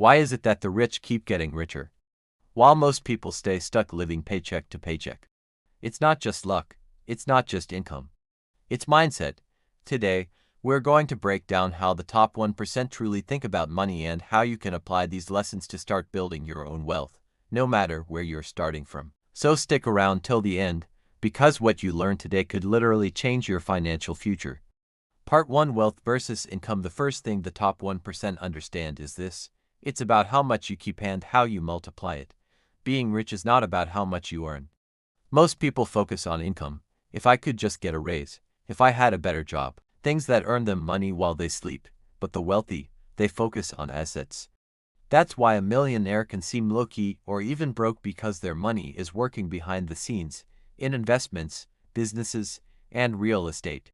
Why is it that the rich keep getting richer, while most people stay stuck living paycheck to paycheck? It's not just luck, it's not just income. It's mindset. Today, we're going to break down how the top 1% truly think about money and how you can apply these lessons to start building your own wealth, no matter where you're starting from. So stick around till the end, because what you learn today could literally change your financial future. Part 1: Wealth versus Income. The first thing the top 1% understand is this: it's about how much you keep and how you multiply it. Being rich is not about how much you earn. Most people focus on income. If I could just get a raise, if I had a better job, things that earn them money while they sleep. But the wealthy, they focus on assets. That's why a millionaire can seem low-key or even broke, because their money is working behind the scenes, in investments, businesses, and real estate.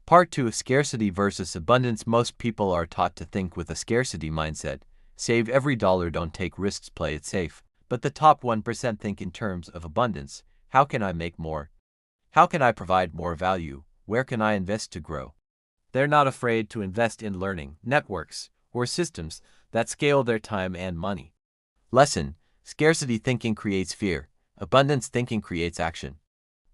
Part 2: Scarcity versus Abundance. Most people are taught to think with a scarcity mindset. Save every dollar, don't take risks, play it safe. But the top 1% think in terms of abundance. How can I make more? How can I provide more value? Where can I invest to grow? They're not afraid to invest in learning, networks, or systems that scale their time and money. Lesson: scarcity thinking creates fear. Abundance thinking creates action.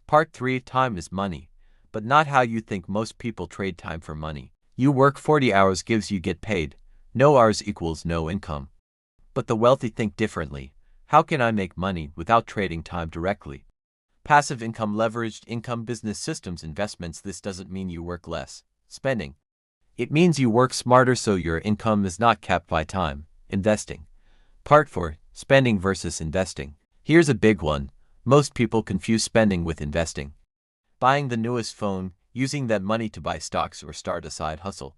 Part 3: Time is money, but not how you think. Most people trade time for money. You work 40 hours gives you get paid. No hours equals no income. But the wealthy think differently. How can I make money without trading time directly? Passive income, leveraged income, business systems, investments. This doesn't mean you work less spending. It means you work smarter so your income is not capped by time. Investing. Part 4: Spending versus investing. Here's a big one. Most people confuse spending with investing. Buying the newest phone, using that money to buy stocks or start a side hustle.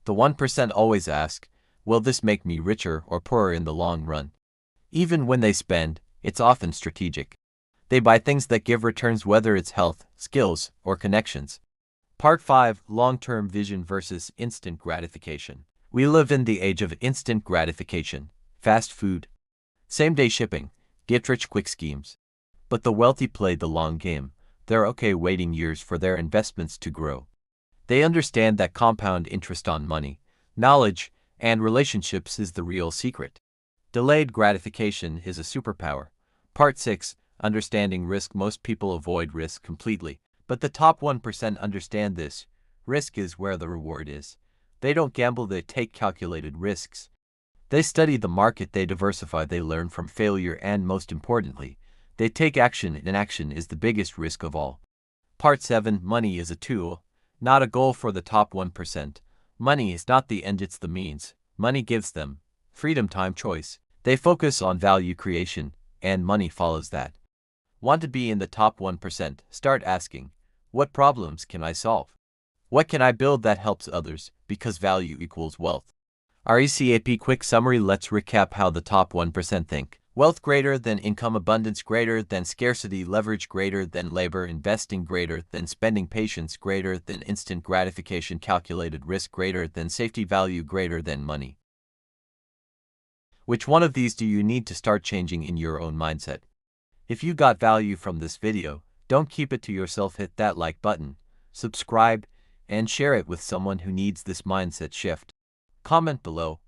The 1% always ask, will this make me richer or poorer in the long run? Even when they spend, it's often strategic. They buy things that give returns, whether it's health, skills, or connections. Part 5: Long-term vision versus instant gratification. We live in the age of instant gratification, fast food, same-day shipping, get-rich-quick schemes. But the wealthy play the long game. They're okay waiting years for their investments to grow. They understand that compound interest on money, knowledge, and relationships is the real secret. Delayed gratification is a superpower. Part 6: Understanding risk. Most people avoid risk completely, but the top 1% understand this. Risk is where the reward is. They don't gamble, they take calculated risks. They study the market, they diversify, they learn from failure, and most importantly, they take action, and action is the biggest risk of all. Part 7: Money is a tool, not a goal. For the top 1%, money is not the end, it's the means. Money gives them freedom, time, choice. They focus on value creation, and money follows that. Want to be in the top 1%? Start asking, what problems can I solve? What can I build that helps others? Because value equals wealth. RECAP quick summary. Let's recap how the top 1% think. Wealth greater than income, abundance greater than scarcity, leverage greater than labor, investing greater than spending, patience greater than instant gratification, calculated risk greater than safety, value greater than money. Which one of these do you need to start changing in your own mindset? If you got value from this video, don't keep it to yourself. Hit that like button, subscribe, and share it with someone who needs this mindset shift. Comment below.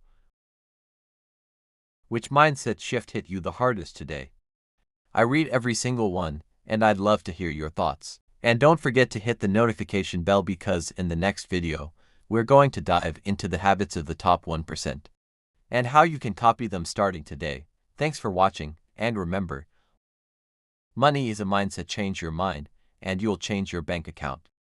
Which mindset shift hit you the hardest today? I read every single one, and I'd love to hear your thoughts. And don't forget to hit the notification bell, because in the next video, we're going to dive into the habits of the top 1% and how you can copy them starting today. Thanks for watching, and remember, money is a mindset. Change your mind, and you'll change your bank account.